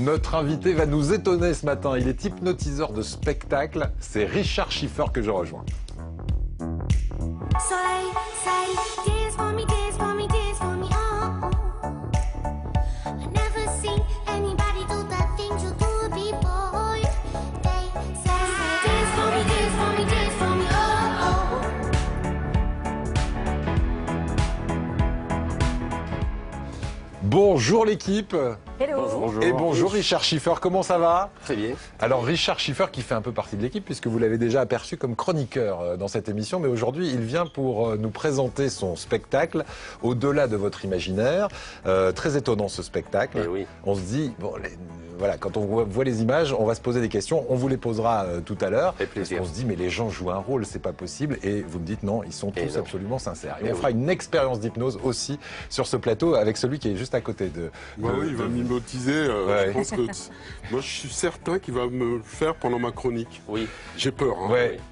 Notre invité va nous étonner ce matin. Il est hypnotiseur de spectacle. C'est Richard Schiffer que je rejoins. Bonjour l'équipe. Hello. Bonjour. Et bonjour Richard Schiffer, comment ça va? Très bien. Alors Richard Schiffer qui fait un peu partie de l'équipe puisque vous l'avez déjà aperçu comme chroniqueur dans cette émission, mais aujourd'hui il vient pour nous présenter son spectacle Au-delà de votre imaginaire. Très étonnant ce spectacle. Eh oui. On se dit, bon, voilà, quand on voit les images, on va se poser des questions, on vous les posera tout à l'heure. Avec plaisir. On se dit mais les gens jouent un rôle, c'est pas possible, et vous me dites non, ils sont tous non. absolument sincères. Et Eh on fera une expérience d'hypnose aussi sur ce plateau avec celui qui est juste à côté de... Bah oui, il va m'hypnotiser. Ouais. Je pense que moi, je suis certain qu'il va me le faire pendant ma chronique. Oui. J'ai peur. Hein.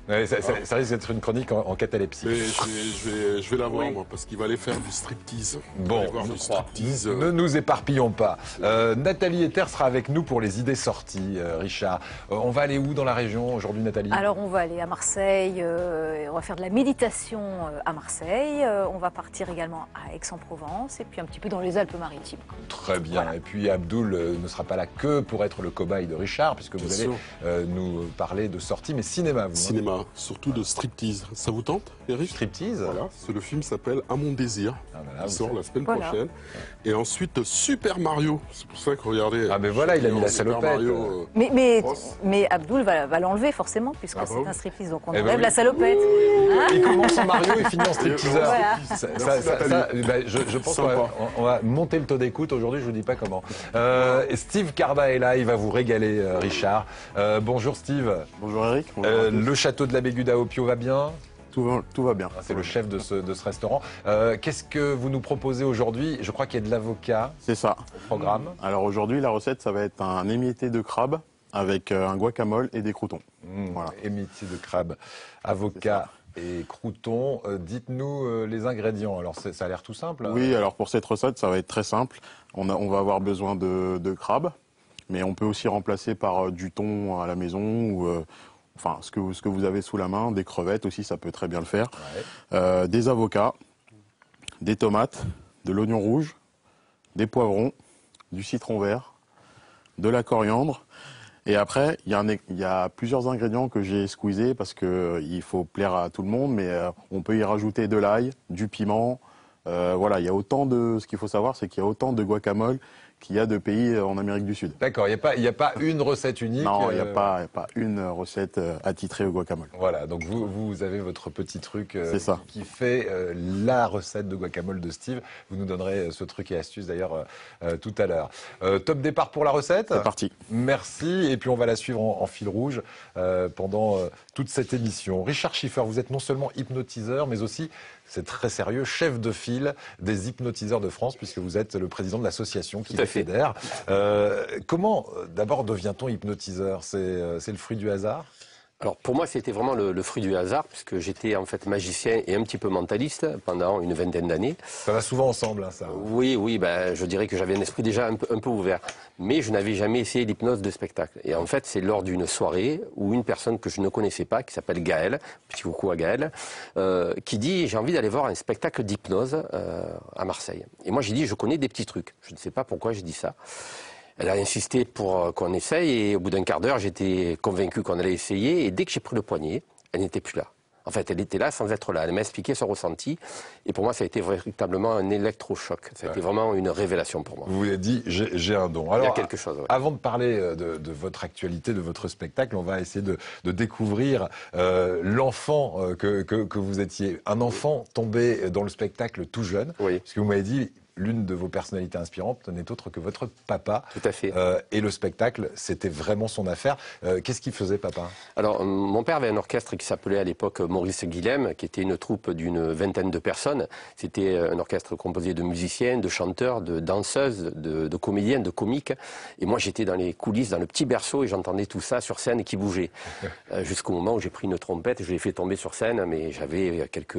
Ouais, ça risque d'être une chronique en catalepsie. Mais je vais la voir, moi, parce qu'il va aller faire du striptease. Il va Bon, aller voir du striptease. ne nous éparpillons pas. Nathalie Ether sera avec nous pour les idées sorties, Richard. On va aller où dans la région aujourd'hui, Nathalie? Alors on va aller à Marseille, on va faire de la méditation à Marseille, on va partir également à Aix-en-Provence et puis un petit peu dans les Alpes-Maritimes. Très bien. Voilà. Et puis Abdoul ne sera pas là que pour être le cobaye de Richard, puisque vous Bien allez sûr. nous parler de sorties, mais cinéma, vous. Cinéma, surtout de striptease. Ça vous tente, Eric? Striptease. Voilà, le film s'appelle À mon désir. Ah, voilà, Il vous sort savez. la semaine Voilà. prochaine. Et ensuite, Super Mario. C'est pour ça que regardez. Ah, mais voilà, il a mis la Super salopette. Mario, Mais Abdoul va l'enlever forcément puisque Ah bah c'est oui. un striptease, donc on Eh ben enlève oui. la salopette. Hein? Il commence en Mario et finit en stripteaseur. Voilà. Je pense qu'on Sympa. on va monter le taux d'écoute aujourd'hui, je vous dis pas comment. Steve Carda est là, il va vous régaler, Richard. Bonjour Steve. Bonjour Eric. Bonjour à tous. Le château de la Bégude à Opio va bien? Tout va bien. C'est le chef de ce restaurant. Qu'est-ce que vous nous proposez aujourd'hui? Je crois qu'il y a de l'avocat C'est ça. au programme. Alors aujourd'hui, la recette, ça va être un émietté de crabe avec un guacamole et des croûtons. Voilà. Émietté de crabe, avocat et croûtons. Dites-nous les ingrédients. Alors ça a l'air tout simple. Oui, alors pour cette recette, ça va être très simple. On va avoir besoin de crabe, mais on peut aussi remplacer par du thon à la maison ou enfin ce que vous avez sous la main, des crevettes aussi, ça peut très bien le faire. Ouais. Des avocats, des tomates, de l'oignon rouge, des poivrons, du citron vert, de la coriandre. Et après, il y a plusieurs ingrédients que j'ai squeezés parce que il faut plaire à tout le monde, mais on peut y rajouter de l'ail, du piment. Voilà, il y a autant de. Ce qu'il faut savoir, c'est qu'il y a autant de guacamole qu'il y a de pays en Amérique du Sud. D'accord, il n'y a pas une recette unique. Non, il n'y a pas une recette attitrée au guacamole. Voilà, donc vous avez votre petit truc C'est ça. qui fait la recette de guacamole de Steve. Vous nous donnerez ce truc et astuce d'ailleurs tout à l'heure. Top départ pour la recette. C'est parti. Merci, et puis on va la suivre en fil rouge pendant toute cette émission. Richard Schiffer, vous êtes non seulement hypnotiseur, mais aussi, c'est très sérieux, chef de file des hypnotiseurs de France, puisque vous êtes le président de l'association qui Tout à les fait. fédère. Comment d'abord devient-on hypnotiseur? C'est le fruit du hasard? Alors pour moi, c'était vraiment le fruit du hasard, puisque j'étais en fait magicien et un petit peu mentaliste pendant une vingtaine d'années. Ça va souvent ensemble, hein, ça. Oui, ben, je dirais que j'avais un esprit déjà un peu ouvert. Mais je n'avais jamais essayé l'hypnose de spectacle. Et en fait, c'est lors d'une soirée où une personne que je ne connaissais pas, qui s'appelle Gaël, petit coucou à Gaël, qui dit « j'ai envie d'aller voir un spectacle d'hypnose à Marseille ». Et moi, j'ai dit « je connais des petits trucs ». Je ne sais pas pourquoi j'ai dit ça. Elle a insisté pour qu'on essaye et au bout d'un quart d'heure, j'étais convaincu qu'on allait essayer. Et dès que j'ai pris le poignet, elle n'était plus là. En fait, elle était là sans être là. Elle m'a expliqué son ressenti. Et pour moi, ça a été véritablement un électrochoc. Ça a été vraiment une révélation pour moi. Vous vous avez dit, j'ai un don. Il y Alors, a quelque chose, ouais. avant de parler de votre actualité, de votre spectacle, on va essayer de découvrir l'enfant que vous étiez. Un enfant tombé dans le spectacle tout jeune. Oui. Parce que vous m'avez dit, l'une de vos personnalités inspirantes n'est autre que votre papa. Tout à fait. Et le spectacle, c'était vraiment son affaire. Qu'est-ce qu'il faisait, papa? Alors, mon père avait un orchestre qui s'appelait à l'époque Maurice Guilhem, qui était une troupe d'une vingtaine de personnes. C'était un orchestre composé de musiciens, de chanteurs, de danseuses, de comédiens, de comiques. Et moi, j'étais dans les coulisses, dans le petit berceau, et j'entendais tout ça sur scène qui bougeait. Jusqu'au moment où j'ai pris une trompette, je l'ai fait tomber sur scène, mais j'avais quelques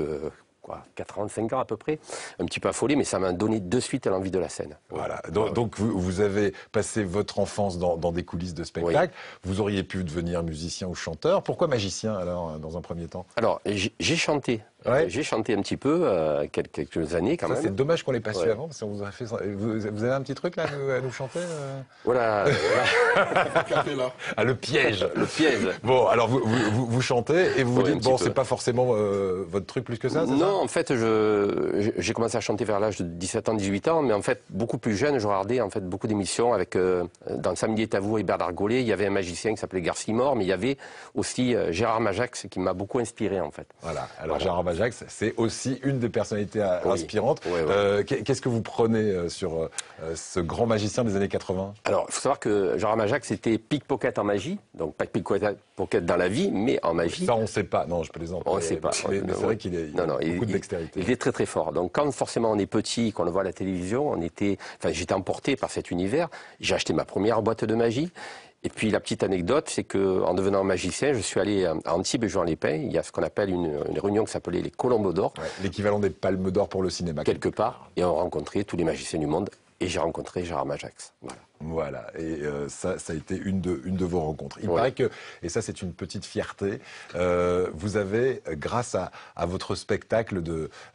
4 ans, 5 ans à peu près, un petit peu affolé, mais ça m'a donné de suite l'envie de la scène. Voilà. Donc vous avez passé votre enfance dans des coulisses de spectacle. Oui. Vous auriez pu devenir musicien ou chanteur. Pourquoi magicien alors, dans un premier temps? Alors, j'ai chanté. Ouais. J'ai chanté un petit peu quelques années quand même. C'est dommage qu'on l'ait pas su avant, parce qu'on vous a fait. Vous avez un petit truc là à nous chanter Voilà. Ah, le piège. Le piège. Bon, alors vous chantez et vous vous dites bon, c'est pas forcément votre truc plus que ça. Non, ça en fait, j'ai commencé à chanter vers l'âge de 17 ans, 18 ans, mais en fait beaucoup plus jeune, je regardais en fait beaucoup d'émissions avec dans Samedi est à vous et Bernard Gollet, il y avait un magicien qui s'appelait Garcimore, mais il y avait aussi Gérard Majax qui m'a beaucoup inspiré en fait. Voilà. Alors Gérard Majax, c'est aussi une des personnalités inspirantes. Oui. Qu'est-ce que vous prenez sur ce grand magicien des années 80 ? Alors, il faut savoir que Gérard Majax était pickpocket en magie, donc pas pickpocket dans la vie, mais en magie. Ça, on ne sait pas. Non, je plaisante. On ne sait pas. Mais c'est vrai qu'il a beaucoup de dextérité. Il est très très fort. Donc, quand forcément on est petit, qu'on le voit à la télévision, j'étais emporté par cet univers. J'ai acheté ma première boîte de magie. Et puis la petite anecdote, c'est que en devenant magicien, je suis allé à Antibes et Juan-les-Pins. Il y a ce qu'on appelle une réunion qui s'appelait les Colombes d'Or. Ouais, l'équivalent des Palmes d'Or pour le cinéma. Quelque part. Et on rencontrait tous les magiciens du monde. Et j'ai rencontré Gérard Majax. Voilà. Et ça a été une de vos rencontres. Il paraît que, et ça c'est une petite fierté, vous avez, grâce à votre spectacle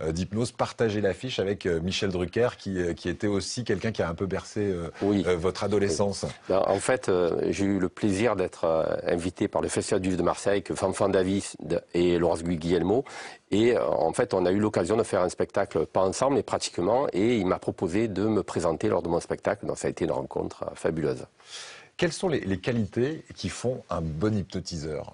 d'hypnose, partagé l'affiche avec Michel Drucker, qui était aussi quelqu'un qui a un peu bercé votre adolescence. Oui. En fait, j'ai eu le plaisir d'être invité par le Festival du Livre de Marseille, avec Fanfan Davis et Laurence Guillermo. Et en fait, on a eu l'occasion de faire un spectacle, pas ensemble, mais pratiquement. Et il m'a proposé de me présenter lors de mon spectacle. Donc ça a été une rencontre fabuleuse. Quelles sont les qualités qui font un bon hypnotiseur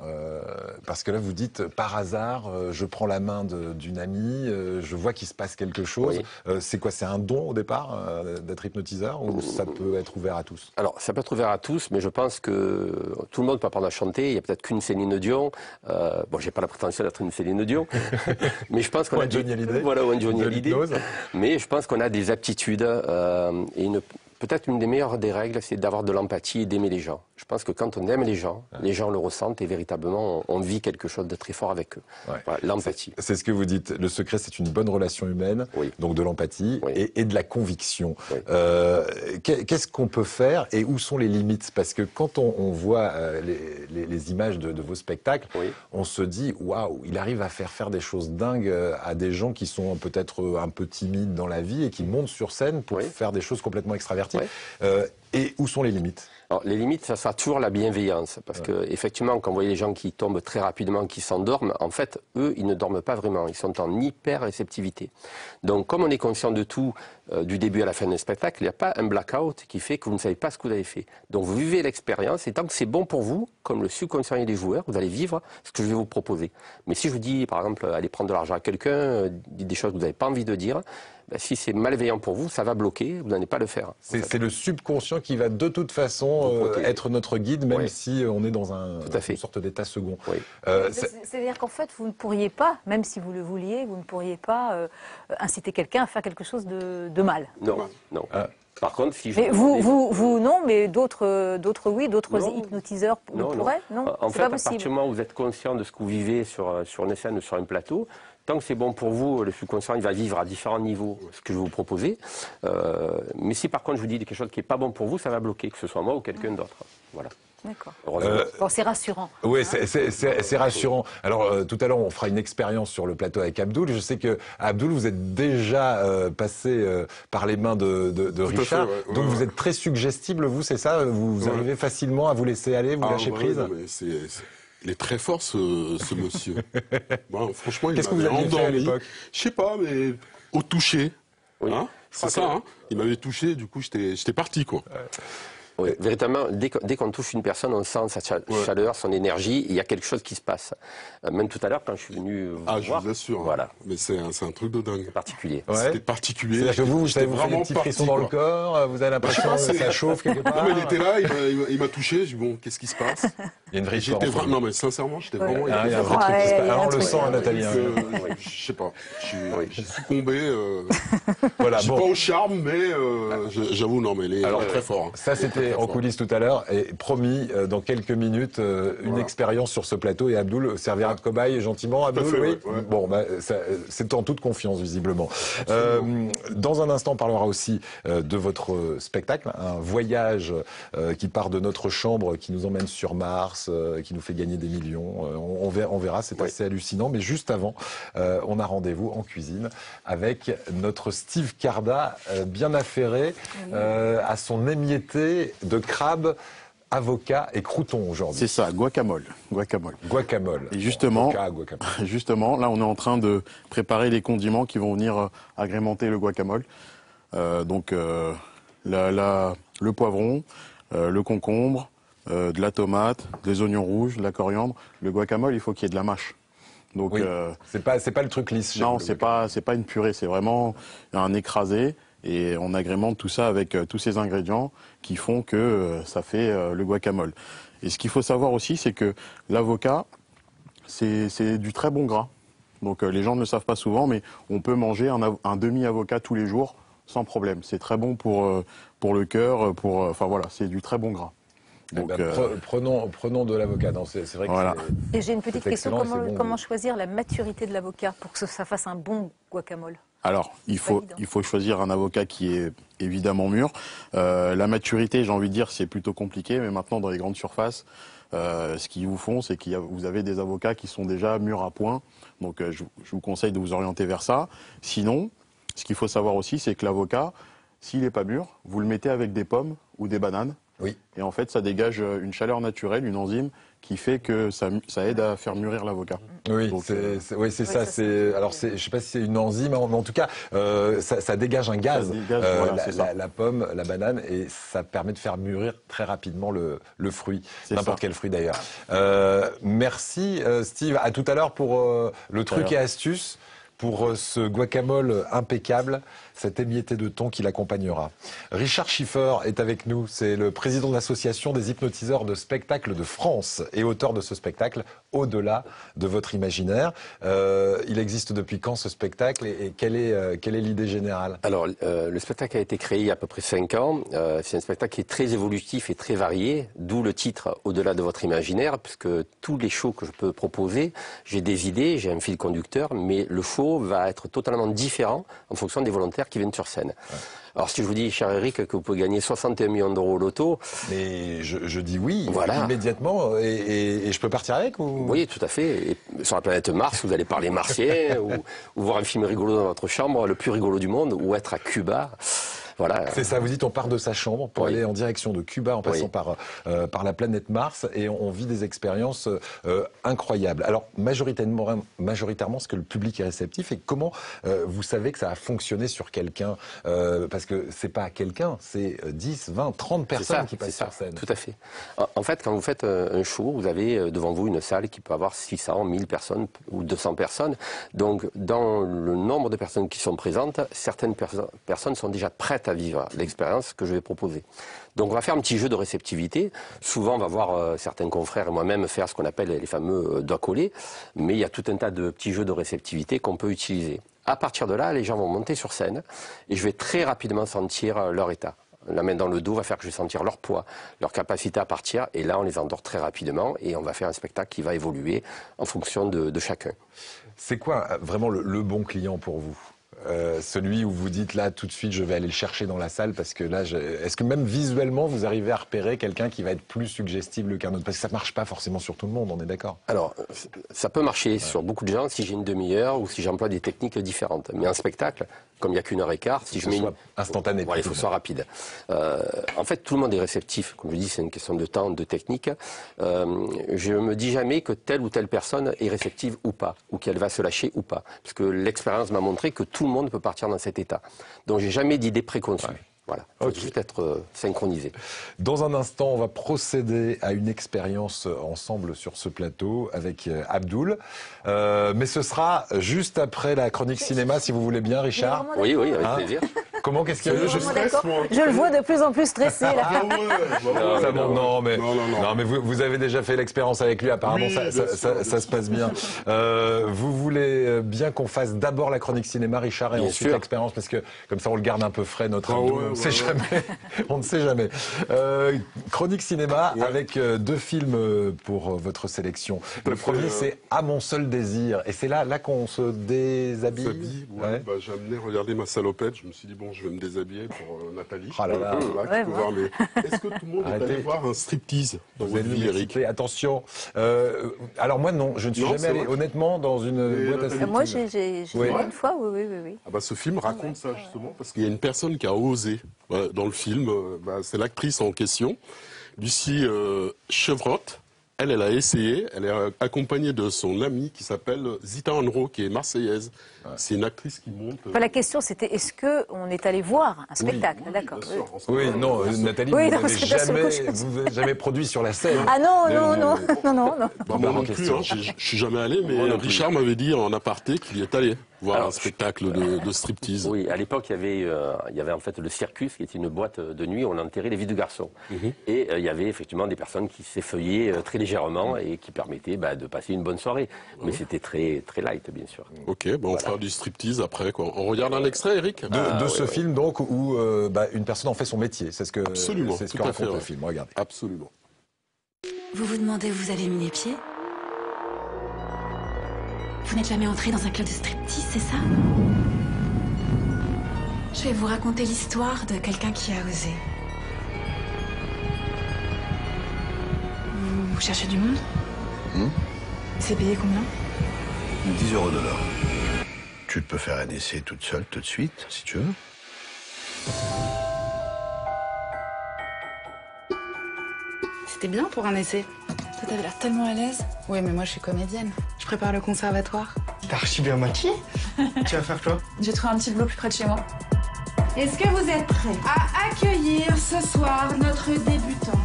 parce que là, vous dites, par hasard, je prends la main d'une amie, je vois qu'il se passe quelque chose. Oui. C'est quoi? C'est un don au départ d'être hypnotiseur ou ça peut être ouvert à tous? Alors, ça peut être ouvert à tous, mais je pense que tout le monde peut apprendre à chanter. Il n'y a peut-être qu'une Céline Dion. Bon, j'ai pas la prétention d'être une Céline Dion, mais je pense qu'on a Johnny Hallyday. Voilà, ou un Johnny Hallyday. Mais je pense qu'on a des aptitudes et peut-être une des meilleures des règles, c'est d'avoir de l'empathie et d'aimer les gens. Je pense que quand on aime les gens le ressentent et véritablement, on vit quelque chose de très fort avec eux. Ouais. Voilà, l'empathie. C'est ce que vous dites. Le secret, c'est une bonne relation humaine, donc de l'empathie et de la conviction. Oui. Qu'est-ce qu'on peut faire et où sont les limites? Parce que quand on voit les images de vos spectacles, on se dit, waouh, il arrive à faire des choses dingues à des gens qui sont peut-être un peu timides dans la vie et qui montent sur scène pour faire des choses complètement extraverties. Et où sont les limites? Alors, les limites, ça sera toujours la bienveillance. Parce que, effectivement, quand vous voyez les gens qui tombent très rapidement, qui s'endorment, en fait, eux, ils ne dorment pas vraiment. Ils sont en hyper-réceptivité. Donc, comme on est conscient de tout, du début à la fin d'un spectacle, il n'y a pas un blackout qui fait que vous ne savez pas ce que vous avez fait. Donc, vous vivez l'expérience et tant que c'est bon pour vous, comme le subconscient et les joueurs, vous allez vivre ce que je vais vous proposer. Mais si je vous dis, par exemple, allez prendre de l'argent à quelqu'un, dites des choses que vous n'avez pas envie de dire, si c'est malveillant pour vous, ça va bloquer, vous n'allez pas le faire. C'est le subconscient qui va de toute façon être notre guide, même si on est dans une sorte d'état second. C'est-à-dire qu'en fait, vous ne pourriez pas, même si vous le vouliez, vous ne pourriez pas inciter quelqu'un à faire quelque chose de mal. Non, non. Par contre, si je... Mais vous non, mais d'autres oui, d'autres hypnotiseurs pourraient. Non, en fait, à partir du moment où vous êtes conscient de ce que vous vivez sur une scène ou sur un plateau, tant que c'est bon pour vous, le subconscient il va vivre à différents niveaux ce que je vais vous proposer. Mais si par contre je vous dis quelque chose qui n'est pas bon pour vous, ça va bloquer, que ce soit moi ou quelqu'un d'autre. Voilà. D'accord. Bon, c'est rassurant. Oui, c'est rassurant. Alors, tout à l'heure, on fera une expérience sur le plateau avec Abdoul. Je sais que, Abdoul, vous êtes déjà passé par les mains de Richard. Donc, vous êtes très suggestible, vous, c'est ça? Vous arrivez facilement à vous laisser aller, vous lâcher prise? Non, mais il est très fort, ce monsieur. Bon, franchement, qu'est-ce que vous aviez fait à l'époque? Je sais pas, mais au toucher. Hein, c'est ça, hein. Il m'avait touché, du coup, j'étais parti, quoi. Oui, véritablement, dès qu'on touche une personne, on sent sa chaleur, son énergie, il y a quelque chose qui se passe. Même tout à l'heure, quand je suis venu vous voir... je vous assure. Voilà. Mais c'est un truc de dingue. Particulier. C'était particulier. C'est-à-dire que vous avez vraiment des petits frissons dans le corps, vous avez l'impression que ça chauffe quelque part. Non, mais il était là, il m'a touché, je dis bon, qu'est-ce qui se passe? Il y a une vraie histoire. Non, mais sincèrement, j'étais vraiment... Il y a un vrai truc qui se passe. On le sent, Nathalie. Je sais pas. J'ai succombé. Voilà, je suis pas au charme, mais j'avoue, non, mais il est très fort. Ça, c'était parler en coulisses tout à l'heure. Et promis, dans quelques minutes, une expérience sur ce plateau. Et Abdoul servira de cobaye gentiment. Abdoul, oui. Ouais. Bon, c'est en toute confiance, visiblement. Dans un instant, on parlera aussi de votre spectacle, un voyage qui part de notre chambre, qui nous emmène sur Mars, qui nous fait gagner des millions. On verra, c'est assez hallucinant. Mais juste avant, on a rendez-vous en cuisine avec notre Steve Carda, bien affairé à son émietté de crabe, avocat et crouton aujourd'hui. C'est ça, guacamole. Et justement, là, on est en train de préparer les condiments qui vont venir agrémenter le guacamole. Le poivron, le concombre, de la tomate, des oignons rouges, de la coriandre. Le guacamole, il faut qu'il y ait de la mâche. Donc, oui. C'est pas le truc lisse. Non, c'est pas une purée, c'est vraiment un écrasé. Et on agrémente tout ça avec tous ces ingrédients qui font que ça fait le guacamole. Et ce qu'il faut savoir aussi, c'est que l'avocat, c'est du très bon gras. Donc les gens ne le savent pas souvent, mais on peut manger un demi-avocat tous les jours sans problème. C'est très bon pour le cœur, enfin voilà, c'est du très bon gras. Donc, prenons de l'avocat. C'est vrai que voilà. Et j'ai une petite question, comment choisir la maturité de l'avocat pour que ça fasse un bon guacamole? Alors, il faut choisir un avocat qui est évidemment mûr. La maturité, j'ai envie de dire, c'est plutôt compliqué, mais maintenant, dans les grandes surfaces, ce qu'ils vous font, c'est que vous avez des avocats qui sont déjà mûrs à point. Donc, je vous conseille de vous orienter vers ça. Sinon, ce qu'il faut savoir aussi, c'est que l'avocat, s'il n'est pas mûr, vous le mettez avec des pommes ou des bananes. Oui. Et en fait, ça dégage une chaleur naturelle, une enzyme qui fait que ça aide à faire mûrir l'avocat. Oui, donc, c'est ça. Alors, je sais pas si c'est une enzyme, mais en tout cas, ça dégage un gaz. La pomme, la banane, et ça permet de faire mûrir très rapidement le fruit, n'importe quel fruit d'ailleurs. Merci Steve. À tout à l'heure pour le truc et astuce pour ce guacamole impeccable, cet émietté de thon qui l'accompagnera. Richard Schiffer est avec nous, c'est le président de l'association des hypnotiseurs de spectacle de France et auteur de ce spectacle, Au-delà de votre imaginaire. Il existe depuis quand ce spectacle et quelle est l'idée générale? Alors, le spectacle a été créé il y a à peu près 5 ans. C'est un spectacle qui est très évolutif et très varié, d'où le titre Au-delà de votre imaginaire, puisque tous les shows que je peux proposer, j'ai des idées, j'ai un fil conducteur, mais le show va être totalement différent en fonction des volontaires qui viennent sur scène. Ouais. Alors si je vous dis, cher Eric, que vous pouvez gagner 61 millions d'euros au loto... Mais je dis oui, immédiatement, et je peux partir avec ou... Oui, tout à fait. Et sur la planète Mars, vous allez parler martien, ou voir un film rigolo dans votre chambre, le plus rigolo du monde, ou être à Cuba... Voilà. C'est ça, vous dites on part de sa chambre pour aller en direction de Cuba en passant par la planète Mars et on vit des expériences incroyables. Alors majoritairement, est-ce que le public est réceptif et comment vous savez que ça a fonctionné sur quelqu'un parce que c'est pas quelqu'un, c'est 10, 20, 30 personnes qui passent sur scène. Tout à fait. En fait, quand vous faites un show, vous avez devant vous une salle qui peut avoir 600, 1000 personnes ou 200 personnes. Donc dans le nombre de personnes qui sont présentes, certaines personnes sont déjà prêtes à vivre l'expérience que je vais proposer. Donc on va faire un petit jeu de réceptivité. Souvent on va voir certains confrères et moi-même faire ce qu'on appelle les fameux doigts collés, mais il y a tout un tas de petits jeux de réceptivité qu'on peut utiliser. À partir de là, les gens vont monter sur scène et je vais très rapidement sentir leur état. La main dans le dos va faire que je vais sentir leur poids, leur capacité à partir, et là on les endort très rapidement et on va faire un spectacle qui va évoluer en fonction de chacun. C'est quoi vraiment le bon client pour vous ? Celui où vous dites là tout de suite je vais aller le chercher dans la salle parce que là est-ce que même visuellement vous arrivez à repérer quelqu'un qui va être plus suggestible qu'un autre parce que ça marche pas forcément sur tout le monde, on est d'accord? Alors ça peut marcher sur beaucoup de gens si j'ai une demi-heure ou si j'emploie des techniques différentes, mais un spectacle comme il n'y a qu'une heure et quart, si je mets instantané, il faut que ce soit rapide. En fait tout le monde est réceptif, comme je dis c'est une question de temps, de technique. Je me dis jamais que telle ou telle personne est réceptive ou pas, ou qu'elle va se lâcher ou pas, parce que l'expérience m'a montré que tout le monde peut partir dans cet état. Donc j'ai jamais d'idée préconçue. Ouais. Voilà, il faut juste être synchronisé. Dans un instant, on va procéder à une expérience ensemble sur ce plateau avec Abdoul. Mais ce sera juste après la chronique cinéma, si vous voulez bien, Richard. Oui, avec plaisir. Comment, qu'est-ce qu'il y a eu? Je stresse, moi. Je le vois de plus en plus stressé là. Ah ouais, Ça monte, non, mais, non. mais vous avez déjà fait l'expérience avec lui, apparemment Oui, ça se passe bien. Vous voulez bien qu'on fasse d'abord la chronique cinéma, Richard, et Bien ensuite sûr. l'expérience, parce que comme ça on le garde un peu frais, notre Ah abdo, ouais, on ne ouais, sait ouais. jamais. On ne sait jamais. Chronique cinéma Ouais. avec deux films pour votre sélection. Tout à Le fait, premier c'est À mon seul désir, et c'est là qu'on se déshabille. S'habille, ouais. Bah, j'ai amené regarder ma salopette. Je me suis dit, bon, je vais me déshabiller pour Nathalie. Ah là là. Voilà, Ouais, tu peux bon. voir, mais est-ce que tout le monde est Arrêtez. allé voir un striptease dans Vous votre allez vie, nous Eric? exciter. Attention. Alors moi non, je ne suis Non, jamais c'est allé vrai. honnêtement dans une Et boîte à Nathalie striptease. Moi, j'ai Oui. vu une fois, oui. Ah bah, ce film raconte ça justement parce qu'il y a une personne qui a osé dans le film. C'est l'actrice en question, Lucie Chevrotte. Elle a essayé. Elle est accompagnée de son amie qui s'appelle Zita Enro, qui est marseillaise. C'est une actrice qui monte. Enfin, la question, c'était est-ce qu'on est allé voir un spectacle? D'accord. Bien sûr, en ce Oui, moment, non, bien sûr. Nathalie, Oui, vous non, n'avez c'est la seule jamais, chose que je- vous avez jamais produit sur la scène. Ah non. Bah, moi Voilà, non en plus, question. hein, je suis jamais allé, mais Moi non plus. Richard m'avait dit en aparté qu'il y est allé voir Alors, un spectacle de striptease. Oui, à l'époque, il y avait en fait le Circus, qui était une boîte de nuit où on enterrait les vies de garçons. Et il y avait effectivement des personnes qui s'effeuillaient très légèrement et qui permettaient de passer une bonne soirée. Mais c'était très, très light, bien sûr. Ok, bon, on va faire du striptease après, quoi. On regarde un extrait, Eric? De ce film donc où une personne en fait son métier. C'est ce que Absolument, c'est ce tout que à raconte fait, le ouais. film. Regardez. Absolument. Vous vous demandez où vous avez mis les pieds? Vous n'êtes jamais entré dans un club de striptease, c'est ça? Je vais vous raconter l'histoire de quelqu'un qui a osé. Vous cherchez du monde? C'est payé combien? 10 € de l'heure. Tu peux faire un essai toute seule, tout de suite, si tu veux. C'était bien pour un essai. Toi, t'avais l'air tellement à l'aise. Oui, mais moi, je suis comédienne. Je prépare le conservatoire. T'es archi bien maquillée. Tu vas faire quoi? J'ai trouvé un petit boulot plus près de chez moi. Est-ce que vous êtes prêts à accueillir ce soir notre débutante,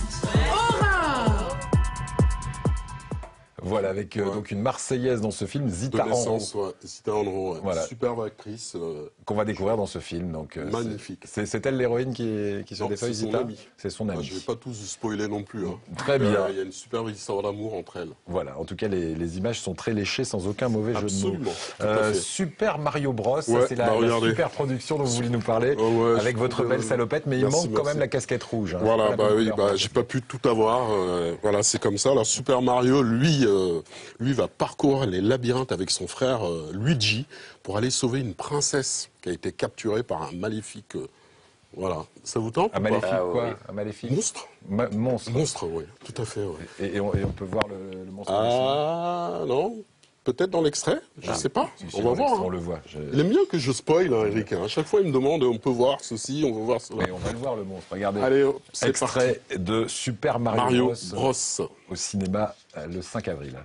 Aura? Voilà, avec donc une Marseillaise dans ce film, De Zita Enro, naissance, ouais. Zita Enro, ouais. Voilà. Superbe actrice. qu'on va découvrir dans ce film. Donc, Magnifique. C'est elle l'héroïne qui se Non, défeuille, c'est son Zita? amie. C'est son amie. Je vais pas tous spoiler non plus. Hein. Très bien. Il y a une superbe histoire d'amour entre elles. Voilà, en tout cas, les images sont très léchées, sans aucun mauvais jeu de mots. Absolument. Tout à fait. Super Mario Bros, ça, Ouais, c'est bah, la regardez. super production dont vous voulez nous parler, Oh, ouais, avec je votre trouve, belle salopette, mais il merci, manque quand merci. même la casquette rouge. Hein. Voilà, C'est pas la bah même oui, couleur. j'ai pas pu tout avoir. Voilà, c'est comme ça. Alors Super Mario, lui va parcourir les labyrinthes avec son frère Luigi pour aller sauver une princesse qui a été capturée par un maléfique. Voilà, ça vous tente Un ou pas maléfique, Ah, quoi? oui. Un maléfique? Monstre. Monstre. Monstre, oui, tout à fait. Ouais. Et on peut voir le monstre. Ah non, peut-être dans l'extrait, je sais pas. Si, si, On va dans voir. l'extrait, hein. On le voit. Il aime bien que je spoil, hein, Eric. Hein. À chaque fois, il me demande, on peut voir ceci, on veut voir cela. Oui, on va le voir, le monstre. Regardez. Allez, hop, c'est Extrait de Super parti. Mario, Mario Bros. au cinéma le 5 avril.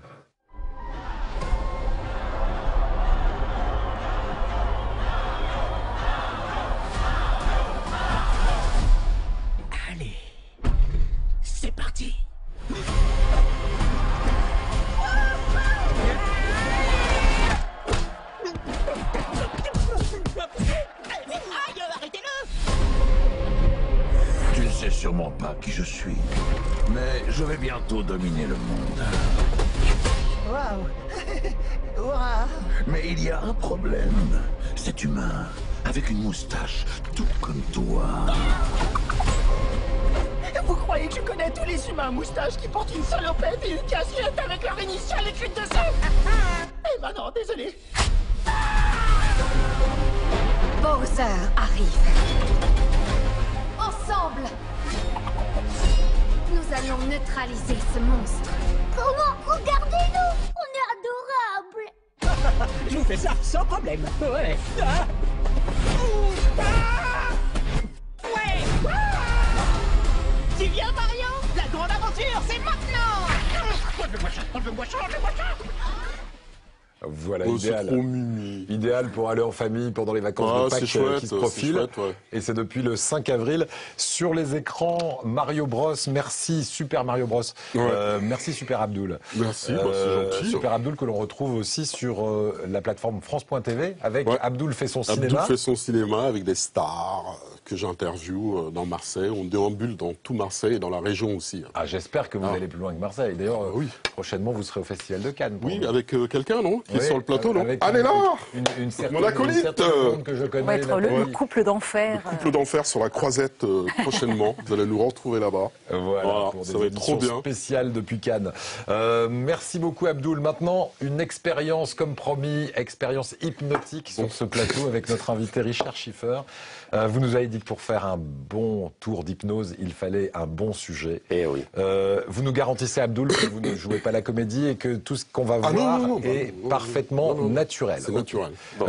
Allez, c'est parti. Aïe, arrêtez-le! Tu ne sais sûrement pas qui je suis, mais je vais bientôt dominer le monde. Waouh! Waouh! Mais il y a un problème. Cet humain, avec une moustache, tout comme toi. Vous croyez que je connais tous les humains à moustache qui portent une salopette et une casquette avec leur initiale écrite dessus? Eh ben non, désolé. Bowser arrive. Ensemble, nous allons neutraliser ce monstre. Comment? Regardez-nous, on est adorables. Je vous fais ça sans problème. Ouais. Ah. Ouh. Ah. Ouais. Ah. Tu viens, Mario? La grande aventure, c'est maintenant. Enlevez-moi ça, enlevez-moi ça, enlevez-moi ça. Voilà, Oh, c'est idéal. trop mimi. Idéal pour aller en famille pendant les vacances de Pâques c'est chouette, qui se profilent. c'est chouette, ouais. Et c'est depuis le 5 avril sur les écrans. Mario Bros, merci Super Mario Bros. Ouais. Merci Super Abdul. Merci, c'est gentil. Super Abdul que l'on retrouve aussi sur la plateforme France.tv avec Abdul fait son cinéma. Abdul fait son cinéma avec des stars que j'interviewe dans Marseille. On déambule dans tout Marseille et dans la région aussi. Ah, j'espère que vous allez plus loin que Marseille. D'ailleurs, prochainement vous serez au Festival de Cannes. Oui, avec quelqu'un, non? Qui est sur le plateau, non? avec Allez là! Une certaine, Mon acolyte! une certaine blonde que je connais. On va être le couple d'enfer. Le couple d'enfer sur la Croisette prochainement. Vous allez nous retrouver là-bas. Voilà, pour ça des va être trop éditions bien. spéciales depuis Cannes. Merci beaucoup Abdul. Maintenant, une expérience comme promis, expérience hypnotique sur ce plateau avec notre invité Richard Schiffer. Vous nous avez dit que pour faire un bon tour d'hypnose, il fallait un bon sujet. Eh oui. Vous nous garantissez, Abdul, que vous ne jouez pas la comédie et que tout ce qu'on va voir est parfaitement naturel. C'est naturel. Bon,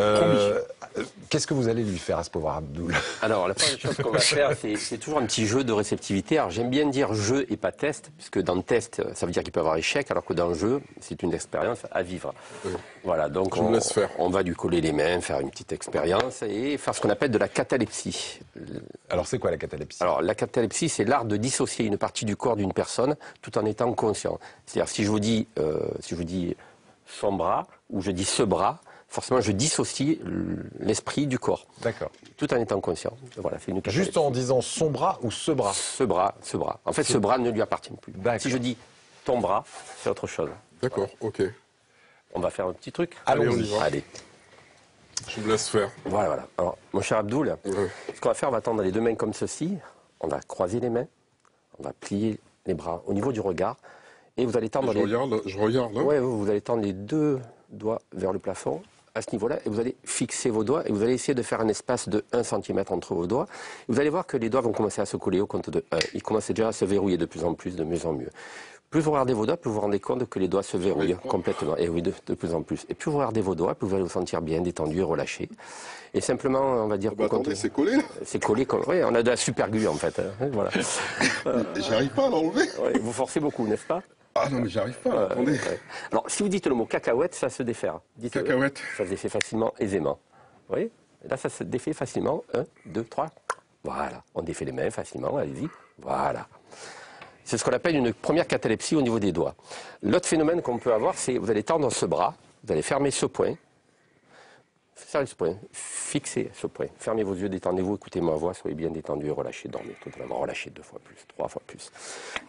Qu'est-ce que vous allez lui faire à ce pauvre Abdul? Alors, la première chose qu'on va faire, c'est toujours un petit jeu de réceptivité. Alors, j'aime bien dire jeu et pas test, puisque dans le test, ça veut dire qu'il peut y avoir échec, alors que dans le jeu, c'est une expérience à vivre. Voilà, donc on va lui coller les mains, faire une petite expérience et faire ce qu'on appelle de la catalepsie. Alors, c'est quoi la catalepsie? Alors, la catalepsie, c'est l'art de dissocier une partie du corps d'une personne tout en étant conscient. C'est-à-dire, si je vous dis son bras ou je dis ce bras, forcément, je dissocie l'esprit du corps. D'accord. Tout en étant conscient. Voilà, c'est une catalepsie. Juste en disant son bras ou ce bras? Ce bras. En fait, ce bras ne lui appartient plus. Si je dis ton bras, c'est autre chose. D'accord, ok. On va faire un petit truc. Allez, on y va. Allez. Je vous laisse faire. Voilà. Alors, mon cher Abdul, ce qu'on va faire, on va tendre les deux mains comme ceci. On va croiser les mains. On va plier les bras au niveau du regard. Et vous allez tendre Je regarde. Hein. Ouais, vous allez tendre les deux doigts vers le plafond à ce niveau-là et vous allez fixer vos doigts et vous allez essayer de faire un espace de 1 cm entre vos doigts. Et vous allez voir que les doigts vont commencer à se coller au compte de 1. Ils commencent déjà à se verrouiller de plus en plus, de mieux en mieux. Plus vous regardez vos doigts, plus vous vous rendez compte que les doigts se verrouillent complètement. Et oui, de plus en plus. Et plus vous regardez vos doigts, plus vous allez vous sentir bien, détendu et relâché. Et simplement, on va dire... attendez, c'est collé là? C'est collé, oui, on a de la super glue en fait. Voilà. J'arrive pas à l'enlever. Ouais, vous forcez beaucoup, n'est-ce pas? Ah non, mais j'arrive pas, attendez. Alors, si vous dites le mot cacahuète, ça se défait. Cacahuète. Ça se défait facilement, aisément. Vous voyez? Là, ça se défait facilement. 1, 2, 3. Voilà. On défait les mains facilement, allez-y. Voilà. C'est ce qu'on appelle une première catalepsie au niveau des doigts. L'autre phénomène qu'on peut avoir, c'est vous allez tendre ce bras, vous allez fermer ce poing, serrez ce poing, fixez ce poing, fermez vos yeux, détendez-vous, écoutez ma voix, soyez bien détendu et relâchez, dormez totalement, relâchez 2 fois plus, 3 fois plus.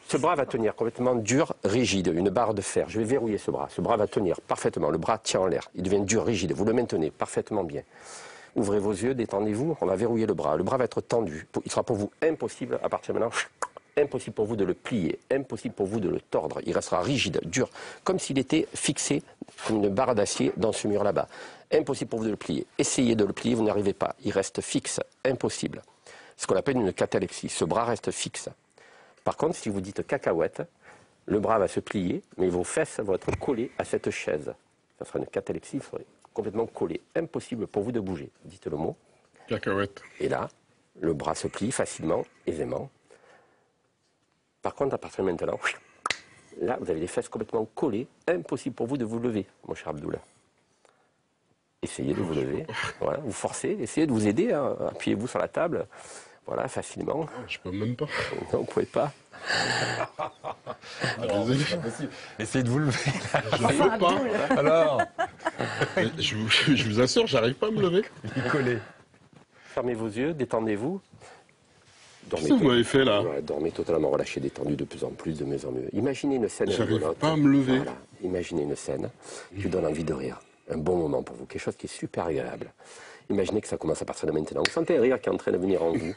Ce bras va tenir complètement dur, rigide, une barre de fer. Je vais verrouiller ce bras va tenir parfaitement, le bras tient en l'air, il devient dur, rigide, vous le maintenez parfaitement bien. Ouvrez vos yeux, détendez-vous, on va verrouiller le bras va être tendu, il sera pour vous impossible à partir de maintenant. Impossible pour vous de le plier, impossible pour vous de le tordre. Il restera rigide, dur, comme s'il était fixé comme une barre d'acier dans ce mur là-bas. Impossible pour vous de le plier. Essayez de le plier, vous n'arrivez pas. Il reste fixe, impossible. Ce qu'on appelle une catalepsie. Ce bras reste fixe. Par contre, si vous dites cacahuète, le bras va se plier, mais vos fesses vont être collées à cette chaise. Ça sera une catalepsie, il faudrait complètement collé. Impossible pour vous de bouger. Dites le mot. Cacahuète. Et là, le bras se plie facilement, aisément. Par contre, à partir de maintenant, là, vous avez les fesses complètement collées. Impossible pour vous de vous lever, mon cher Abdul. Essayez de vous lever. Voilà, vous forcez, essayez de vous aider. Hein. Appuyez-vous sur la table. Voilà, facilement. Je peux même pas. Non, vous ne pouvez pas. Désolé. Essayez de vous lever. Je ne peux pas. Alors je vous assure, j'arrive pas à me lever. Il est collé. Fermez vos yeux, détendez-vous. Qu'est-ce que vous m'avez fait là? Ouais, dormez totalement relâché, détendu de plus en plus, de mieux en mieux. Imaginez une scène. J'arrive pas à me lever. Voilà. Imaginez une scène qui vous donne envie de rire. Un bon moment pour vous, quelque chose qui est super agréable. Imaginez que ça commence à partir de maintenant. Vous sentez un rire qui est en train de venir en vous.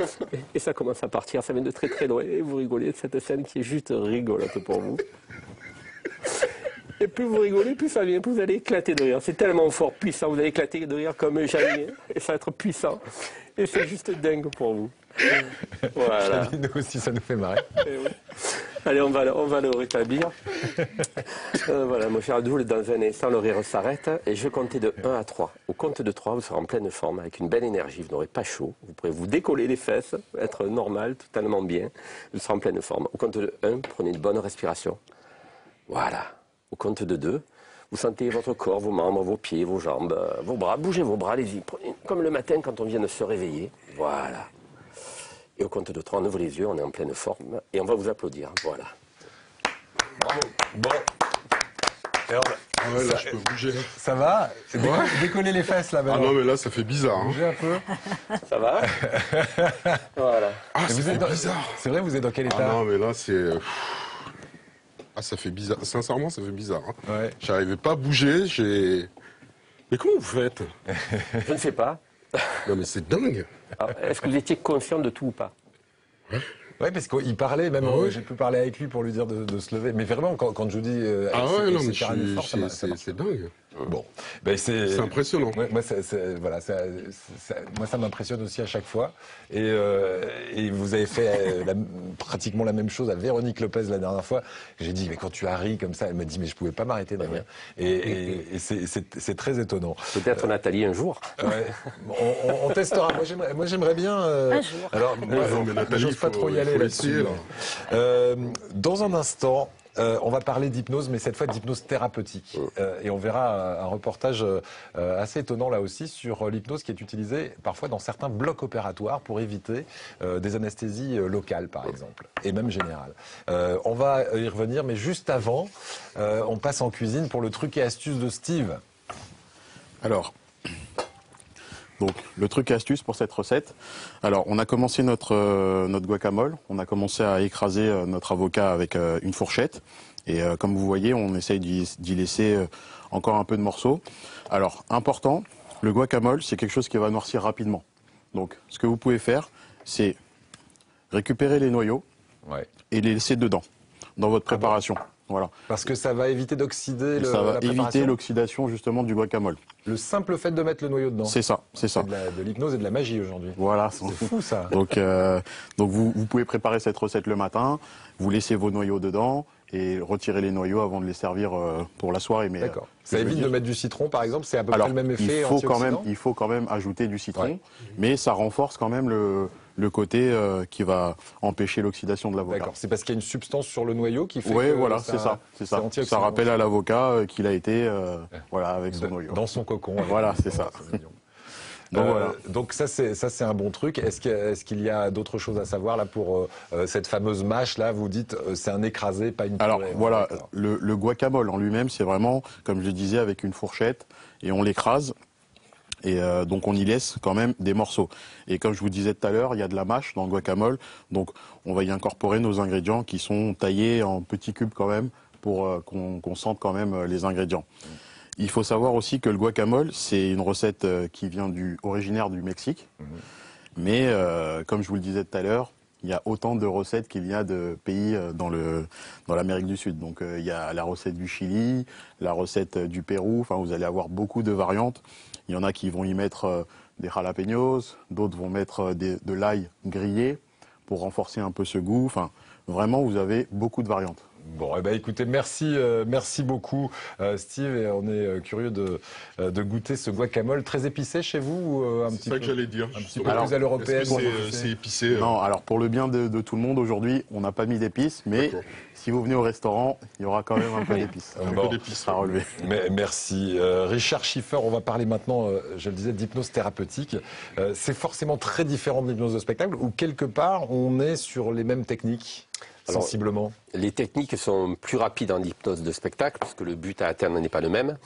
Et ça commence à partir, ça vient de très très loin. Et vous rigolez de cette scène qui est juste rigolote pour vous. Et plus vous rigolez, plus ça vient, plus vous allez éclater de rire. C'est tellement fort, puissant, vous allez éclater de rire comme jamais. Et ça va être puissant. Et c'est juste dingue pour vous. Voilà. Nous aussi, ça nous fait marrer. Oui. Allez, on va le rétablir. Voilà, mon cher Abdul, dans un instant, le rire s'arrête. Et je vais compter de 1 à 3. Au compte de 3, vous serez en pleine forme, avec une belle énergie. Vous n'aurez pas chaud. Vous pourrez vous décoller les fesses, être normal, totalement bien. Vous serez en pleine forme. Au compte de 1, prenez une bonne respiration. Voilà. Au compte de 2, Vous sentez votre corps, vos membres, vos pieds, vos jambes, vos bras. Bougez vos bras, allez-y. Prenez comme le matin quand on vient de se réveiller. Voilà. Et au compte de 3, on ouvre les yeux, on est en pleine forme. Et on va vous applaudir. Voilà. Bon. Ah ouais, là, je peux bouger. Ça va? Décoller les fesses là maintenant. Ah non, mais là, ça fait bizarre. Hein. Bougez un peu. Ça va? Voilà. Ah, ça fait bizarre. C'est vrai, vous êtes dans quel état? Ah non, mais là, c'est... Ah, ça fait bizarre. Sincèrement, ça fait bizarre. Hein. Ouais. J'arrivais pas à bouger, Mais comment vous faites? Je ne sais pas. Non, mais c'est dingue. Est-ce que vous étiez conscient de tout ou pas? Oui, parce qu'il parlait, même j'ai pu parler avec lui pour lui dire de se lever. Mais vraiment, quand je vous dis ah ouais, non, mais c'est dingue. Bon, ben c'est impressionnant. Ouais, moi, moi, ça m'impressionne aussi à chaque fois. Et vous avez fait pratiquement la même chose à Véronique Lopez la dernière fois. J'ai dit, mais quand tu as ri comme ça, elle m'a dit, mais je pouvais pas m'arrêter de rire. Et c'est très étonnant. Peut-être Nathalie un jour. Ouais. On testera. Moi, j'aimerais bien. Un jour. Alors, j'ose pas trop y aller là-dessus. Dans un instant. On va parler d'hypnose, mais cette fois d'hypnose thérapeutique. Et on verra un reportage assez étonnant là aussi sur l'hypnose qui est utilisée parfois dans certains blocs opératoires pour éviter des anesthésies locales, par exemple, et même générales. On va y revenir, mais juste avant, on passe en cuisine pour le truc et astuce de Steve. Alors, donc, le truc et astuce pour cette recette. Alors, on a commencé notre guacamole. On a commencé à écraser notre avocat avec une fourchette. Et comme vous voyez, on essaye d'y laisser encore un peu de morceaux. Alors, important, le guacamole, c'est quelque chose qui va noircir rapidement. Donc, ce que vous pouvez faire, c'est récupérer les noyaux et les laisser dedans, dans votre préparation. Voilà. Parce que ça va éviter d'oxyder la Ça va préparation. éviter l'oxydation justement du guacamole. Le simple fait de mettre le noyau dedans. C'est ça, c'est ça. De l'hypnose et de la magie aujourd'hui. Voilà. C'est fou ça. Donc vous pouvez préparer cette recette le matin, vous laissez vos noyaux dedans et retirer les noyaux avant de les servir pour la soirée. D'accord. Ça évite de mettre du citron par exemple, c'est à peu près le même effet il faut quand même ajouter du citron, mais ça renforce quand même le côté qui va empêcher l'oxydation de l'avocat. D'accord, c'est parce qu'il y a une substance sur le noyau qui fait que voilà, c'est ça. Ça rappelle à l'avocat qu'il a été avec son noyau. Dans son cocon. Voilà, c'est ça. Donc, donc ça c'est un bon truc. Est-ce qu'il y a d'autres choses à savoir là pour cette fameuse mâche là? Vous dites c'est un écrasé, pas une purée. Alors voilà, le guacamole en lui-même c'est vraiment, comme je le disais, avec une fourchette et on l'écrase. Et donc on y laisse quand même des morceaux. Et comme je vous disais tout à l'heure, il y a de la mâche dans le guacamole. Donc on va y incorporer nos ingrédients qui sont taillés en petits cubes quand même pour qu'on sente quand même les ingrédients. Il faut savoir aussi que le guacamole, c'est une recette qui vient originaire du Mexique. Mais comme je vous le disais tout à l'heure, il y a autant de recettes qu'il y a de pays dans l'Amérique du Sud. Donc il y a la recette du Chili, la recette du Pérou. Enfin, vous allez avoir beaucoup de variantes. Il y en a qui vont y mettre des jalapenos, d'autres vont mettre de l'ail grillé pour renforcer un peu ce goût. Enfin, vraiment, vous avez beaucoup de variantes. Bon, eh ben, écoutez, merci beaucoup Steve, et on est curieux de goûter ce guacamole très épicé chez vous ou un petit peu. C'est ça que j'allais dire. Un petit peu plus à l'européenne. C'est épicé. Non, alors pour le bien de tout le monde aujourd'hui, on n'a pas mis d'épices, mais si vous venez au restaurant, il y aura quand même un peu d'épices. Un peu d'épices à relever. Mais, merci. Richard Schiffer, on va parler maintenant, je le disais, d'hypnose thérapeutique. C'est forcément très différent de l'hypnose de spectacle, où quelque part on est sur les mêmes techniques. Sensiblement. Alors, les techniques sont plus rapides en hypnose de spectacle, parce que le but à atteindre n'est pas le même,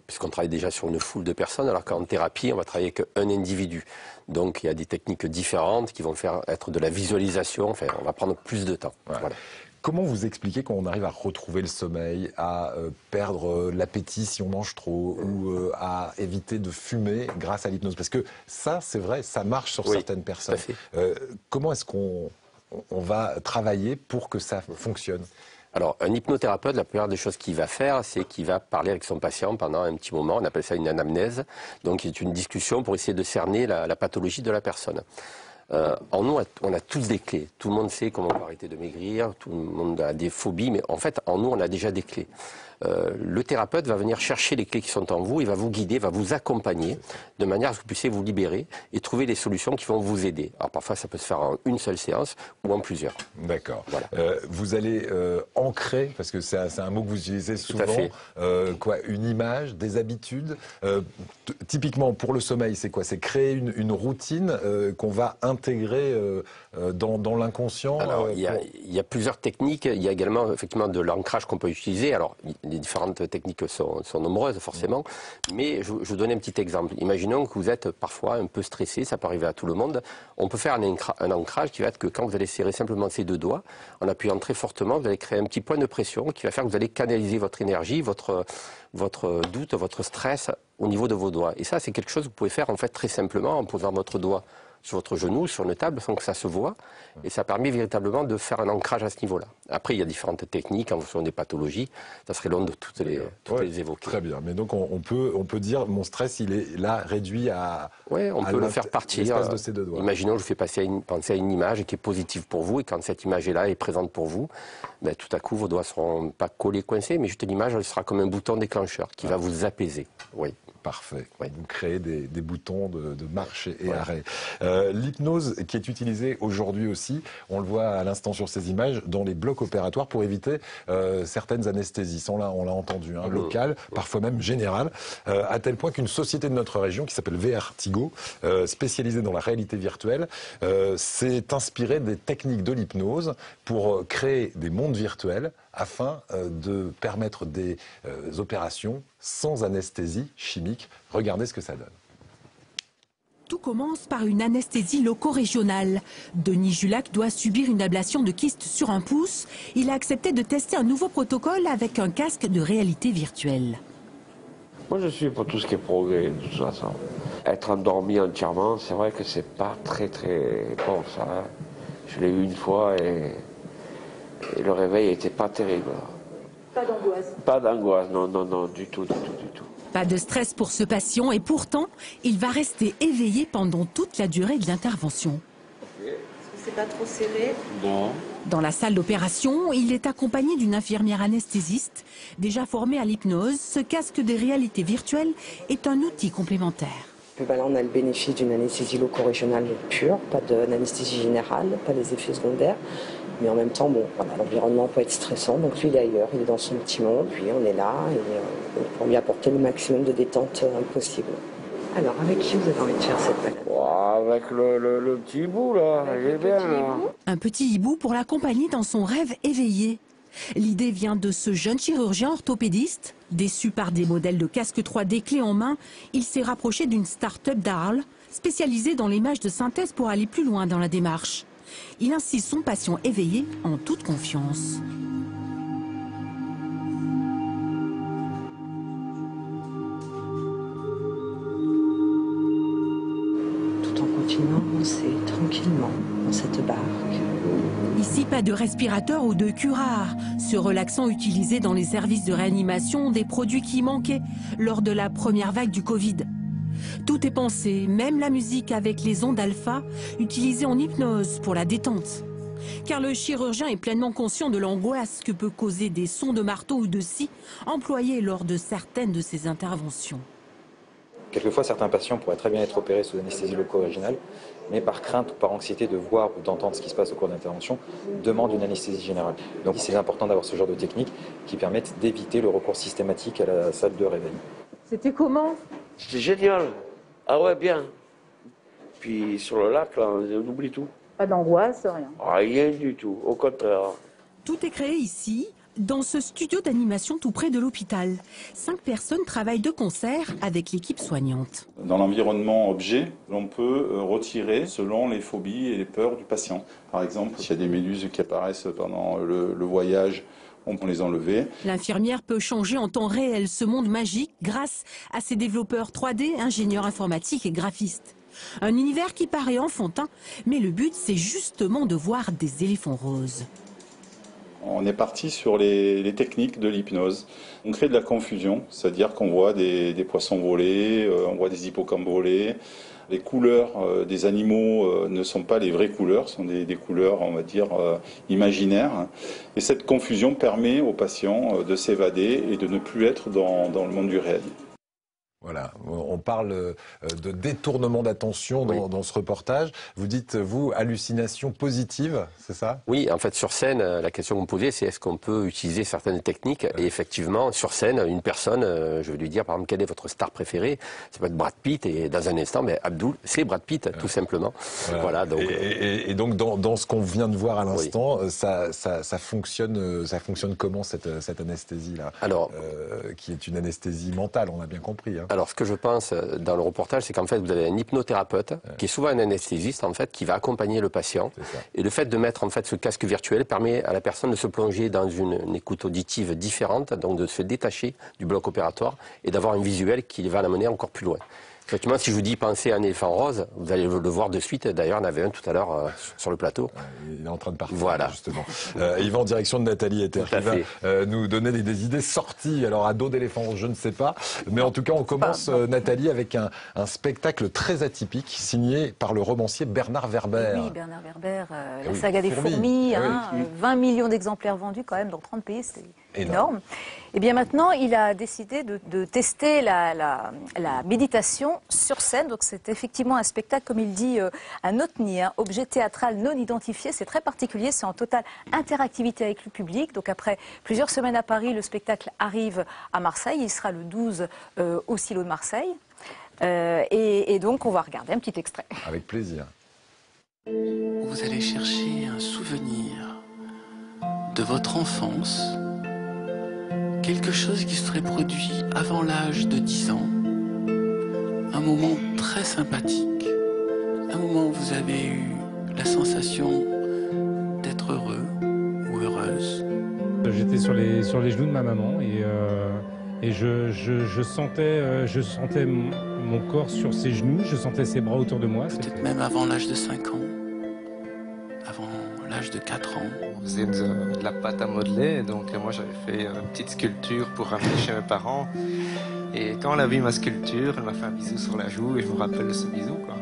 puisqu'on travaille déjà sur une foule de personnes, alors qu'en thérapie, on va travailler avec un individu. Donc il y a des techniques différentes qui vont faire être de la visualisation, enfin, on va prendre plus de temps. Ouais. Voilà. Comment vous expliquez qu'on arrive à retrouver le sommeil, à perdre l'appétit si on mange trop, ou à éviter de fumer grâce à l'hypnose? Parce que ça, c'est vrai, ça marche sur certaines personnes. Comment est-ce qu'on va travailler pour que ça fonctionne? Alors, un hypnothérapeute, la plupart des choses qu'il va faire, c'est qu'il va parler avec son patient pendant un petit moment. On appelle ça une anamnèse. Donc, c'est une discussion pour essayer de cerner la pathologie de la personne. En nous, on a tous des clés. Tout le monde sait comment on peut arrêter de maigrir. Tout le monde a des phobies. Mais en fait, en nous, on a déjà des clés. Le thérapeute va venir chercher les clés qui sont en vous, il va vous guider, va vous accompagner de manière à ce que vous puissiez vous libérer et trouver des solutions qui vont vous aider. Alors parfois ça peut se faire en une seule séance ou en plusieurs. D'accord. Voilà. Vous allez ancrer, parce que c'est un mot que vous utilisez souvent, une image, des habitudes. Typiquement pour le sommeil, c'est quoi? C'est créer une routine qu'on va intégrer dans l'inconscient. Alors il y a plusieurs techniques. Il y a également effectivement de l'ancrage qu'on peut utiliser. Alors les différentes techniques sont nombreuses forcément, mais je vous donne un petit exemple. Imaginons que vous êtes parfois un peu stressé, ça peut arriver à tout le monde. On peut faire un ancrage qui va être que quand vous allez serrer simplement ces deux doigts, en appuyant très fortement, vous allez créer un petit point de pression qui va faire que vous allez canaliser votre énergie, votre doute, votre stress au niveau de vos doigts. Et ça, c'est quelque chose que vous pouvez faire en fait très simplement en posant votre doigt sur votre genou, sur une table, sans que ça se voit. Et ça permet véritablement de faire un ancrage à ce niveau-là. Après, il y a différentes techniques en fonction des pathologies. Ça serait long de toutes les évoquer. Très bien. Mais donc, on peut dire, mon stress, il est là réduit à... Oui, on peut le faire partir. De ces deux doigts. Imaginons, je vous fais penser à une image qui est positive pour vous. Et quand cette image est là, est présente pour vous, ben, tout à coup, vos doigts ne seront pas collés, coincés, mais juste l'image, elle sera comme un bouton déclencheur qui va vous apaiser. Oui. Parfait. Oui. Vous créez des boutons de marche et arrêt. L'hypnose qui est utilisée aujourd'hui aussi, on le voit à l'instant sur ces images, dans les blocs opératoires pour éviter certaines anesthésies. On l'a entendu, locales, parfois même générales, à tel point qu'une société de notre région qui s'appelle Vertigo, spécialisée dans la réalité virtuelle, s'est inspirée des techniques de l'hypnose pour créer des mondes virtuels afin de permettre des opérations sans anesthésie chimique. Regardez ce que ça donne. Tout commence par une anesthésie loco-régionale. Denis Julac doit subir une ablation de kyste sur un pouce. Il a accepté de tester un nouveau protocole avec un casque de réalité virtuelle. Moi je suis pour tout ce qui est progrès, de toute façon. Être endormi entièrement, c'est vrai que c'est pas très bon ça. Hein. Je l'ai eu une fois et le réveil n'était pas terrible. Pas d'angoisse? Pas d'angoisse, non, du tout. Pas de stress pour ce patient et pourtant, il va rester éveillé pendant toute la durée de l'intervention. Est-ce que c'est pas trop serré? Non. Dans la salle d'opération, il est accompagné d'une infirmière anesthésiste. Déjà formée à l'hypnose, ce casque de réalité virtuelle est un outil complémentaire. Ben là, on a le bénéfice d'une anesthésie loco-régionale pure, pas d'anesthésie générale, pas des effets secondaires. Mais en même temps, bon, voilà, l'environnement peut être stressant, donc lui il est ailleurs, il est dans son petit monde, puis on est là, et pour lui apporter le maximum de détente possible. Alors, avec qui vous avez envie de faire cette balade? Avec le petit hibou, là, il est bien, là. Un petit hibou pour l'accompagner dans son rêve éveillé. L'idée vient de ce jeune chirurgien orthopédiste. Déçu par des modèles de casque 3D clés en main, il s'est rapproché d'une start-up d'Arles, spécialisée dans l'image de synthèse pour aller plus loin dans la démarche. Il insiste son patient éveillé en toute confiance. Tout en continuant d'avancer tranquillement dans cette barque. Ici, pas de respirateur ou de curare. Ce relaxant utilisé dans les services de réanimation, des produits qui manquaient lors de la première vague du Covid. Tout est pensé, même la musique avec les ondes alpha, utilisées en hypnose pour la détente. Car le chirurgien est pleinement conscient de l'angoisse que peut causer des sons de marteau ou de scie employés lors de certaines de ses interventions. Quelquefois, certains patients pourraient très bien être opérés sous anesthésie loco-régionale, mais par crainte ou par anxiété de voir ou d'entendre ce qui se passe au cours de l'intervention, demandent une anesthésie générale. Donc c'est important d'avoir ce genre de techniques qui permettent d'éviter le recours systématique à la salle de réveil. C'était comment? C'était génial. Ah ouais, bien. Puis sur le lac, là, on oublie tout. Pas d'angoisse, rien? Rien du tout, au contraire. Tout est créé ici, dans ce studio d'animation tout près de l'hôpital. 5 personnes travaillent de concert avec l'équipe soignante. Dans l'environnement objet, on peut retirer selon les phobies et les peurs du patient. Par exemple, s'il y a des méduses qui apparaissent pendant le voyage, on peut les enlever. L'infirmière peut changer en temps réel ce monde magique grâce à ses développeurs 3D, ingénieurs informatiques et graphistes. Un univers qui paraît enfantin, mais le but c'est justement de voir des éléphants roses. On est parti sur les techniques de l'hypnose. On crée de la confusion, c'est-à-dire qu'on voit des poissons voler, on voit des hippocampes voler. Les couleurs des animaux ne sont pas les vraies couleurs, ce sont des couleurs, on va dire, imaginaires. Et cette confusion permet aux patients de s'évader et de ne plus être dans le monde du réel. Voilà, on parle de détournement d'attention dans ce reportage. Vous dites, vous, hallucination positive, c'est ça? Oui, en fait, sur scène, la question que vous me posez, c'est est-ce qu'on peut utiliser certaines techniques? Et effectivement, sur scène, une personne, je vais lui dire, par exemple, quelle est votre star préférée? Ça peut être Brad Pitt, et dans un instant, Abdul, c'est Brad Pitt, tout simplement. Voilà, donc, et donc, dans ce qu'on vient de voir à l'instant, ça fonctionne comment, cette anesthésie-là? Alors, qui est une anesthésie mentale, on a bien compris. Hein. Alors, ce que je pense dans le reportage, c'est qu'en fait, vous avez un hypnothérapeute qui est souvent un anesthésiste, en fait, qui va accompagner le patient. Et le fait de mettre, en fait, ce casque virtuel permet à la personne de se plonger dans une écoute auditive différente, donc de se détacher du bloc opératoire et d'avoir un visuel qui va l'amener encore plus loin. Effectivement, si je vous dis pensez à un éléphant rose, vous allez le voir de suite. D'ailleurs, il y en avait un tout à l'heure sur le plateau. Il est en train de partir, voilà. Justement. Il va en direction de Nathalie Ether, qui va nous donner des idées sorties. Alors, à dos d'éléphant rose, je ne sais pas. Mais en tout cas, on commence, Nathalie, avec un spectacle très atypique, signé par le romancier Bernard Werber. Oui, Bernard Werber, la saga des fourmis, 20 millions d'exemplaires vendus quand même dans 30 pays, c'est énorme. Et bien maintenant, il a décidé de tester la méditation sur scène. Donc c'est effectivement un spectacle, comme il dit, un OTNI, objet théâtral non identifié. C'est très particulier, c'est en totale interactivité avec le public. Donc après plusieurs semaines à Paris, le spectacle arrive à Marseille. Il sera le 12 au Silo de Marseille. Et donc on va regarder un petit extrait. Avec plaisir. Vous allez chercher un souvenir de votre enfance. Quelque chose qui serait produit avant l'âge de 10 ans. Un moment très sympathique. Un moment où vous avez eu la sensation d'être heureux ou heureuse. J'étais sur les genoux de ma maman et je sentais mon corps sur ses genoux, je sentais ses bras autour de moi. Peut-être même avant l'âge de 5 ans, avant l'âge de 4 ans. On faisait de la pâte à modeler, donc moi j'avais fait une petite sculpture pour ramener chez mes parents. Et quand elle a vu ma sculpture, elle m'a fait un bisou sur la joue et je me rappelle de ce bisou, quoi.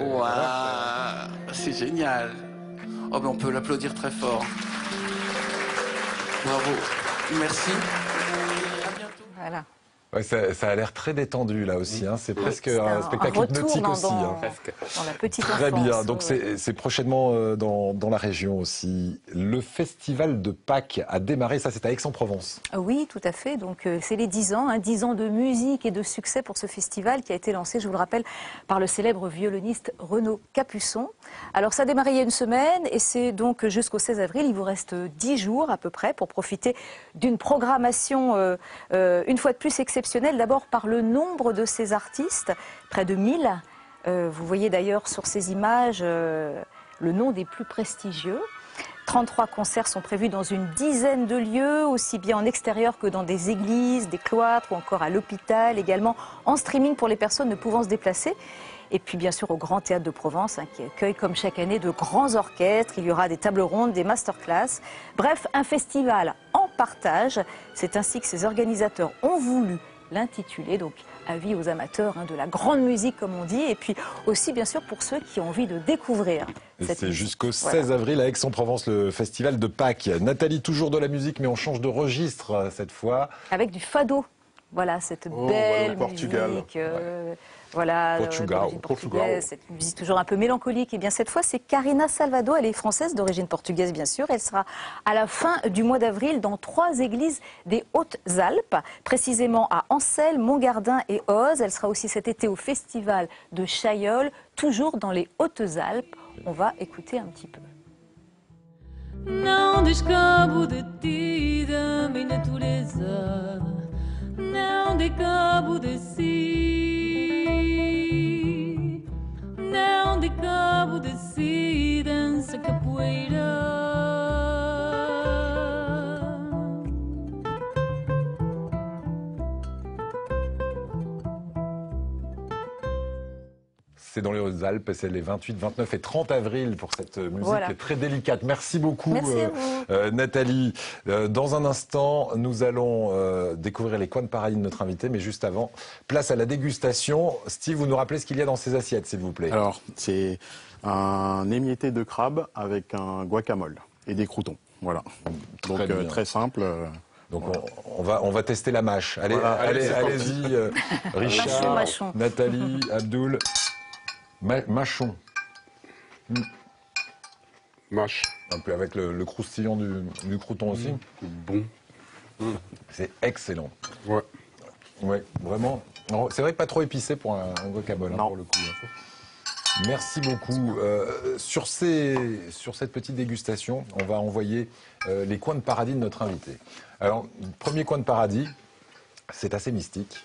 Waouh, c'est génial. Oh ben on peut l'applaudir très fort. Bravo, merci. À bientôt. Voilà. Ouais, ça a l'air très détendu là aussi. Hein. C'est presque un spectacle hypnotique aussi. Dans la petite enfance. Très bien. Donc c'est prochainement dans la région aussi. Le festival de Pâques a démarré. Ça, c'est à Aix-en-Provence. Oui, tout à fait. Donc c'est les 10 ans, 10 ans de musique et de succès pour ce festival qui a été lancé, je vous le rappelle, par le célèbre violoniste Renaud Capuçon. Alors ça a démarré il y a une semaine et c'est donc jusqu'au 16 avril. Il vous reste 10 jours à peu près pour profiter d'une programmation une fois de plus exceptionnelle. D'abord par le nombre de ces artistes, près de 1000. Vous voyez d'ailleurs sur ces images le nom des plus prestigieux. 33 concerts sont prévus dans une dizaine de lieux, aussi bien en extérieur que dans des églises, des cloîtres ou encore à l'hôpital, également en streaming pour les personnes ne pouvant se déplacer. Et puis bien sûr au Grand Théâtre de Provence, qui accueille comme chaque année de grands orchestres. Il y aura des tables rondes, des masterclass. Bref, un festival en partage. C'est ainsi que ses organisateurs ont voulu l'intituler, donc avis aux amateurs de la grande musique comme on dit, et puis aussi bien sûr pour ceux qui ont envie de découvrir cette C'est musique. jusqu'au 16 avril à Aix-en-Provence, le festival de Pâques. Nathalie, toujours de la musique, mais on change de registre cette fois. Avec du fado, voilà, cette belle musique. Voilà, Portugal. Cette musique toujours un peu mélancolique. Et bien cette fois, c'est Karina Salvado. Elle est française d'origine portugaise, bien sûr. Elle sera à la fin du mois d'avril dans 3 églises des Hautes-Alpes, précisément à Ansel, Montgardin et Oz. Elle sera aussi cet été au festival de Chaillol, toujours dans les Hautes-Alpes. On va écouter un petit peu. Não descabo de ti, da minha natureza. Não dei cabo de si. Não dei cabo de si, dança capoeira. C'est dans les Hautes-Alpes, c'est les 28, 29 et 30 avril pour cette musique très délicate. Merci beaucoup Nathalie. Dans un instant, nous allons découvrir les coins de paradis de notre invité, mais juste avant, place à la dégustation. Steve, vous nous rappelez ce qu'il y a dans ces assiettes, s'il vous plaît? Alors, c'est un émietté de crabe avec un guacamole et des croûtons. Voilà. Donc très simple. Donc on va tester la mâche. Allez, voilà, allez-y, Richard, mâchon. Nathalie, Abdoul. Mâchon. Mâche. Un peu avec le croustillant du crouton aussi. Bon. C'est excellent. Ouais. Ouais, vraiment. C'est vrai que pas trop épicé pour un guacamole, hein, pour le coup. Merci beaucoup. Sur cette petite dégustation, on va envoyer les coins de paradis de notre invité. Alors, premier coin de paradis, c'est assez mystique.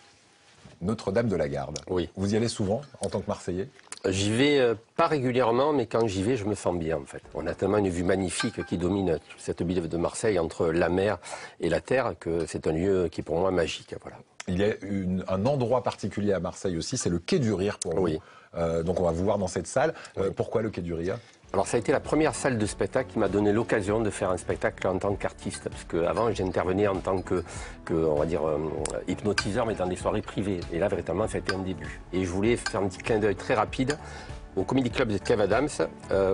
Notre-Dame de la Garde. Oui. Vous y allez souvent en tant que Marseillais? J'y vais pas régulièrement, mais quand j'y vais, je me sens bien en fait. On a tellement une vue magnifique qui domine cette ville de Marseille entre la mer et la terre que c'est un lieu qui est pour moi magique. Voilà. Il y a un endroit particulier à Marseille aussi, c'est le Quai du Rire pour vous. Donc on va vous voir dans cette salle. Pourquoi le Quai du Rire? Alors ça a été la première salle de spectacle qui m'a donné l'occasion de faire un spectacle en tant qu'artiste, parce qu'avant j'intervenais en tant que on va dire hypnotiseur, mais dans des soirées privées. Et là véritablement ça a été un début. Et je voulais faire un petit clin d'œil très rapide au Comedy Club de Kev Adams,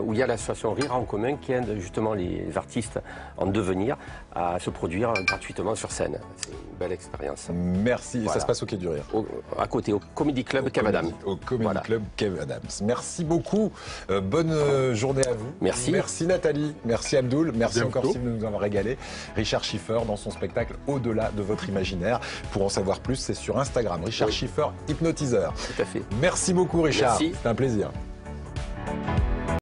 où il y a l'association Rire en commun qui aide justement les artistes en devenir à se produire gratuitement sur scène. C'est une belle expérience. Merci. Voilà. Et ça se passe au Quai du Rire. À côté, au Comedy Club Kev Adams. Au Comedy Club Kev Adams. Merci beaucoup. Bonne journée à vous. Merci. Merci Nathalie. Merci Abdoul. Merci encore Steve de nous avoir régalé. Richard Schiffer dans son spectacle Au-delà de votre imaginaire. Pour en savoir plus, c'est sur Instagram. Richard Schiffer, hypnotiseur. Tout à fait. Merci beaucoup Richard. Merci. C'était un plaisir.